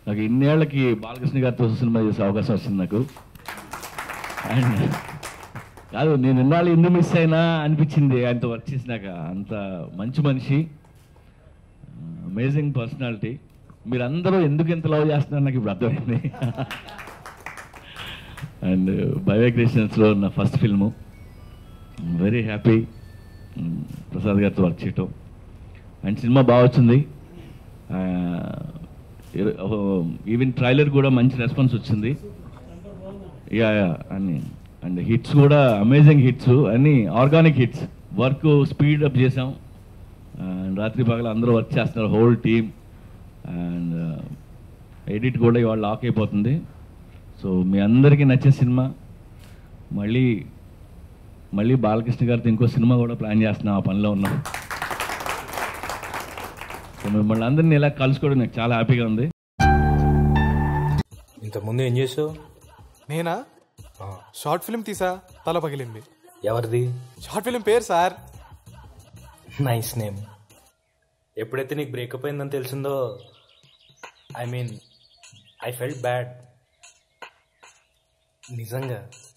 నాకు ఇన్నేళ్లకి బాలకృష్ణ గారితో సినిమా చేసే అవకాశం వచ్చింది నాకు. అండ్ కాదు, నేను ఇన్నాళ్ళు ఎందుకు మిస్ అయినా అనిపించింది ఆయనతో వర్క్ చేసినాక. అంత మంచి మనిషి, అమేజింగ్ పర్సనాలిటీ. మీరందరూ ఎందుకు ఇంత లవ్ చేస్తున్నారు నాకు ఇప్పుడు అర్థమైంది. అండ్ బైవే క్రియేషన్స్లో నా first film. Very happy Prasad గారితో వర్క్ చేయటం. అండ్ సినిమా బాగా వచ్చింది. ఈవెన్ ట్రైలర్ కూడా మంచి రెస్పాన్స్ వచ్చింది. యా అండ్ హిట్స్ కూడా అమేజింగ్ హిట్స్, అన్ని organic hits. Work speed up చేసాం. రాత్రి పగల అందరూ వర్క్ చేస్తున్నారు, హోల్ టీమ్. అండ్ ఎడిట్ కూడా ఇవాళ లాక్ అయిపోతుంది. సో మీ అందరికీ నచ్చే సినిమా. మళ్ళీ బాలకృష్ణ గారితో ఇంకో సినిమా కూడా ప్లాన్ చేస్తున్నాం, ఆ పనిలో ఉన్నాం. సో మిమ్మల్ని అందరినీ ఇలా కలుసుకోవడం నాకు చాలా హ్యాపీగా ఉంది. ఇంతకుముందు ఏం చేసావు? నేనా షార్ట్ ఫిల్మ్ తీసా, తల పగిలింది. ఎవరిది? షార్ట్ ఫిల్మ్ పేరు సార్. Nice name. ఎప్పుడైతే నీకు బ్రేకప్ అయిందని తెలిసిందో, ఐ ఫెల్ట్ బ్యాడ్. నిజంగా